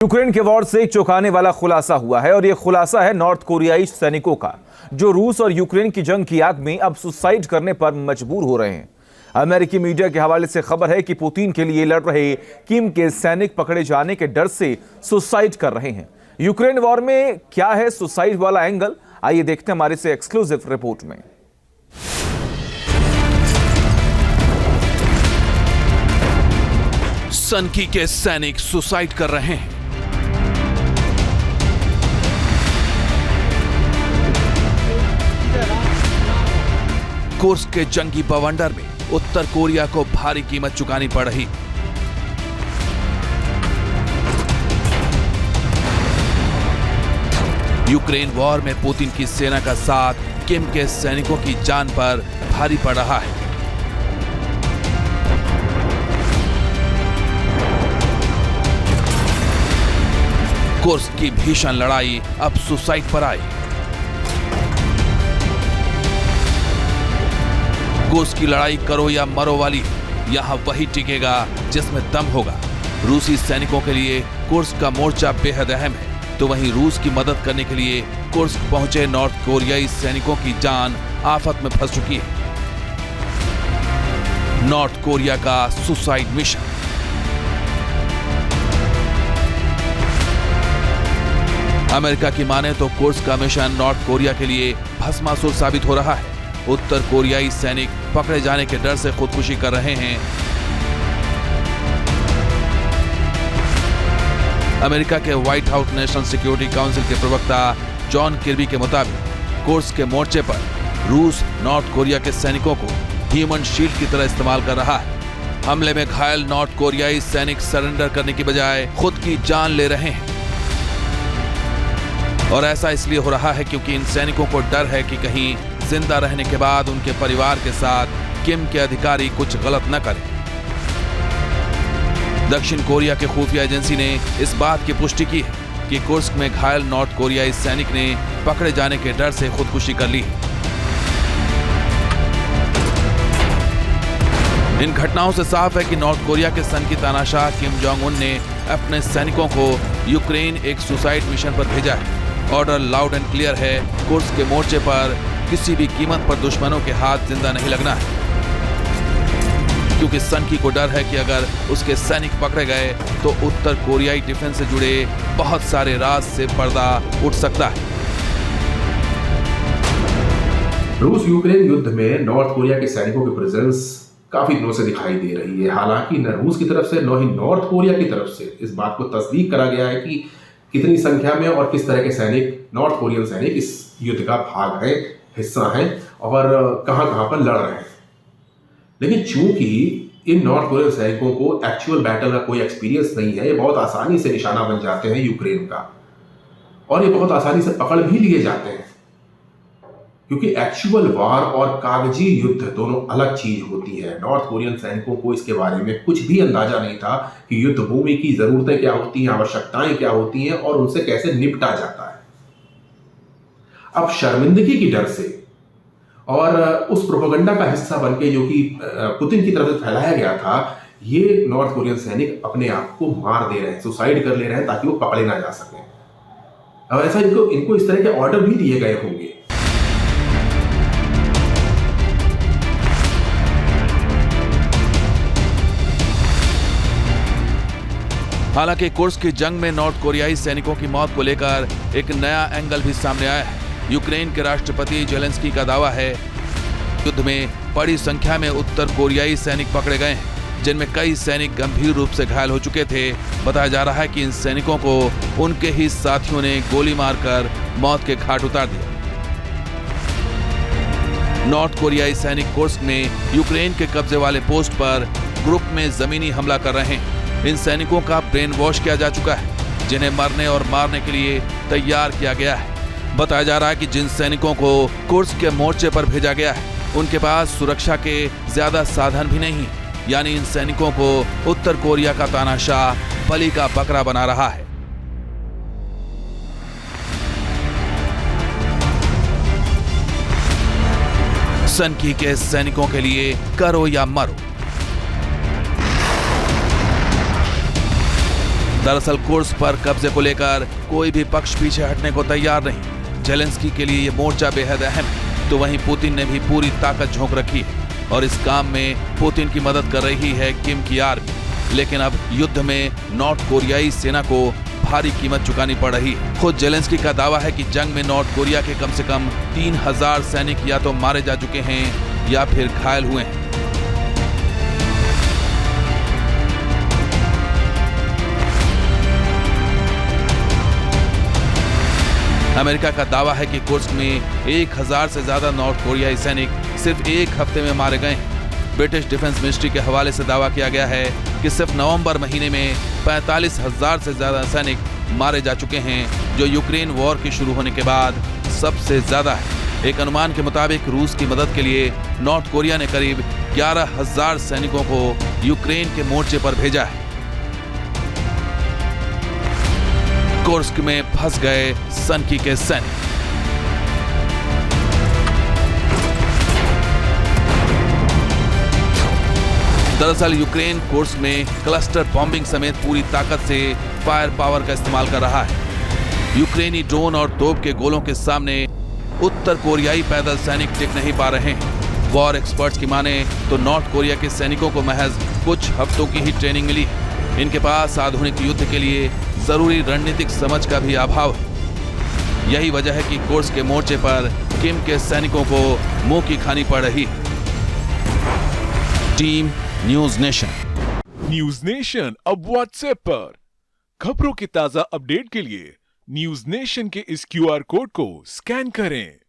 Ukraine के war से एक चौंकाने वाला खुलासा हुआ है और यह खुलासा है नॉर्थ कोरियाई सैनिकों का, जो रूस और यूक्रेन की जंग की आग में अब सुसाइड करने पर मजबूर हो रहे हैं। अमेरिकी मीडिया के हवाले से खबर है कि पुतिन के लिए लड़ रहे किम के सैनिक पकड़े जाने के डर से सुसाइड कर रहे हैं। यूक्रेन वॉर में क्या है सुसाइड वाला एंगल, आइए देखते हैं हमारे से एक्सक्लूसिव रिपोर्ट में। सनकी के सैनिक सुसाइड कर रहे हैं। कुर्स्क के जंगी बवंडर में उत्तर कोरिया को भारी कीमत चुकानी पड़ रही। यूक्रेन वॉर में पुतिन की सेना का साथ किम के सैनिकों की जान पर भारी पड़ रहा है। कुर्स्क की भीषण लड़ाई अब सुसाइड पर आई। कुर्स्क की लड़ाई करो या मरो वाली, यहां वही टिकेगा जिसमें दम होगा। रूसी सैनिकों के लिए कुर्स्क का मोर्चा बेहद अहम है, तो वहीं रूस की मदद करने के लिए कुर्स्क पहुंचे नॉर्थ कोरियाई सैनिकों की जान आफत में फंस चुकी है। नॉर्थ कोरिया का सुसाइड मिशन। अमेरिका की माने तो कुर्स्क का मिशन नॉर्थ कोरिया के लिए भस्मासुर साबित हो रहा है। उत्तर कोरियाई सैनिक पकड़े जाने के डर से खुदकुशी कर रहे हैं। अमेरिका के white house national security council के प्रवक्ता जॉन किर्बी के मुताबिक कुर्स्क के मोर्चे पर रूस नॉर्थ कोरिया के सैनिकों को ह्यूमन शील्ड की तरह इस्तेमाल कर रहा है। हमले में घायल नॉर्थ कोरियाई सैनिक सरेंडर करने की बजाय खुद की जान ले रहे हैं, और ऐसा इसलिए हो रहा है क्योंकि इन सैनिकों को डर है कि कहीं जिंदा रहने के बाद उनके परिवार के साथ किम के अधिकारी कुछ गलत न करें। दक्षिण कोरिया के खुफिया एजेंसी ने इस बात की पुष्टि की है कि कुर्स्क में घायल नॉर्थ कोरियाई सैनिक ने पकड़े जाने के डर से खुदकुशी कर ली। इन घटनाओं से साफ है कि नॉर्थ कोरिया के सन की तानाशाह किम जोंग उन ने अपने सैनिकों को यूक्रेन एक सुसाइड मिशन पर भेजा है। ऑर्डर लाउड एंड क्लियर है, कुर्स्क के मोर्चे पर किसी भी कीमत पर दुश्मनों के हाथ जिंदा नहीं लगना है, क्योंकि सनकी को डर है कि अगर उसके सैनिक पकड़े गए तो उत्तर कोरियाई डिफेंस से जुड़े बहुत सारे राज से पर्दा उठ सकता है। रूस यूक्रेन युद्ध में नॉर्थ कोरिया के सैनिकों की प्रेजेंस काफी दिनों से दिखाई दे रही है। हालांकि न रूस की तरफ से न ही नॉर्थ कोरिया की तरफ से इस बात को तस्दीक करा गया है कि कितनी संख्या में और किस तरह के सैनिक, नॉर्थ कोरियन सैनिक इस युद्ध का भाग है, हिस्सा है और कहां पर लड़ रहे हैं। लेकिन चूंकि इन नॉर्थ कोरियन सैनिकों को एक्चुअल बैटल का कोई एक्सपीरियंस नहीं है, ये बहुत आसानी से निशाना बन जाते हैं यूक्रेन का, और ये बहुत आसानी से पकड़ भी लिए जाते हैं, क्योंकि एक्चुअल वार और कागजी युद्ध दोनों अलग चीज होती है। नॉर्थ कोरियन सैनिकों को इसके बारे में कुछ भी अंदाजा नहीं था कि युद्ध भूमि की जरूरतें क्या होती हैं, आवश्यकताएं क्या होती हैं और उनसे कैसे निपटा जाता है। अब शर्मिंदगी की डर से और उस प्रोपेगेंडा का हिस्सा बनके जो कि पुतिन की तरफ से फैलाया गया था, ये नॉर्थ कोरियन सैनिक अपने आप को मार दे रहे हैं, सुसाइड कर ले रहे हैं ताकि वो पकड़े ना जा सकें। अब ऐसा इनको इस तरह के ऑर्डर भी दिए गए होंगे। हालांकि कुर्स्क की जंग में नॉर्थ कोरियाई सैनिकों की मौत को लेकर एक नया एंगल भी सामने आया है। यूक्रेन के राष्ट्रपति जेलेंस्की का दावा है युद्ध में बड़ी संख्या में उत्तर कोरियाई सैनिक पकड़े गए हैं, जिनमें कई सैनिक गंभीर रूप से घायल हो चुके थे। बताया जा रहा है कि इन सैनिकों को उनके ही साथियों ने गोली मारकर मौत के घाट उतार दिया। नॉर्थ कोरियाई सैनिक कुर्स्क में यूक्रेन के कब्जे वाले पोस्ट पर ग्रुप में जमीनी हमला कर रहे हैं। इन सैनिकों का ब्रेन वॉश किया जा चुका है, जिन्हें मरने और मारने के लिए तैयार किया गया है। बताया जा रहा है कि जिन सैनिकों को कुर्स्क के मोर्चे पर भेजा गया है, उनके पास सुरक्षा के ज्यादा साधन भी नहीं, यानी इन सैनिकों को उत्तर कोरिया का तानाशाह बलि का बकरा बना रहा है। सनकी के सैनिकों के लिए करो या मरो। द दरअसल कुर्स्क पर कब्जे को लेकर कोई भी पक्ष पीछे हटने को तैयार नहीं। जेलेंस्की के लिए ये मोर्चा बेहद अहम है, तो वहीं पुतिन ने भी पूरी ताकत झोंक रखी है और इस काम में पुतिन की मदद कर रही है किम की आर्मी। लेकिन अब युद्ध में नॉर्थ कोरियाई सेना को भारी कीमत चुकानी पड़ रही है। खुद जेलेंस्की का दावा है कि जंग में नॉर्थ कोरिया के कम से कम 3000 सैनिक या तो मारे जा चुके हैं या फिर घायल हुए हैं। अमेरिका का दावा है कि कुर्स्क में 1000 से ज्यादा नॉर्थ कोरियाई सैनिक सिर्फ एक हफ्ते में मारे गए हैं। ब्रिटिश डिफेंस मिनिस्ट्री के हवाले से दावा किया गया है कि सिर्फ नवंबर महीने में 45,000 से ज्यादा सैनिक मारे जा चुके हैं, जो यूक्रेन वॉर के शुरू होने के बाद सबसे ज्यादा है। एक अनुमान के मुताबिक रूस की मदद के लिए नॉर्थ कोरिया ने करीब 11,000 सैनिकों को यूक्रेन के मोर्चे पर भेजा है। कुर्स्क में फंस गए सनकी के सैनिक। दरअसल यूक्रेन कुर्स्क में क्लस्टर बॉम्बिंग समेत पूरी ताकत से फायर पावर का इस्तेमाल कर रहा है। यूक्रेनी ड्रोन और तोप के गोलों के सामने उत्तर कोरियाई पैदल सैनिक टिक नहीं पा रहे हैं। वॉर एक्सपर्ट्स की माने तो नॉर्थ कोरिया के सैनिकों को महज कुछ हफ्तों की ही ट्रेनिंग मिली है। इनके पास आधुनिक युद्ध के लिए जरूरी रणनीतिक समझ का भी अभाव है। यही वजह है कि कुर्स्क के मोर्चे पर किम के सैनिकों को मुंह की खानी पड़ रही है। Team news nation. News nation अब व्हाट्सएप पर खबरों के ताजा अपडेट के लिए न्यूज नेशन के इस QR कोड को स्कैन करें।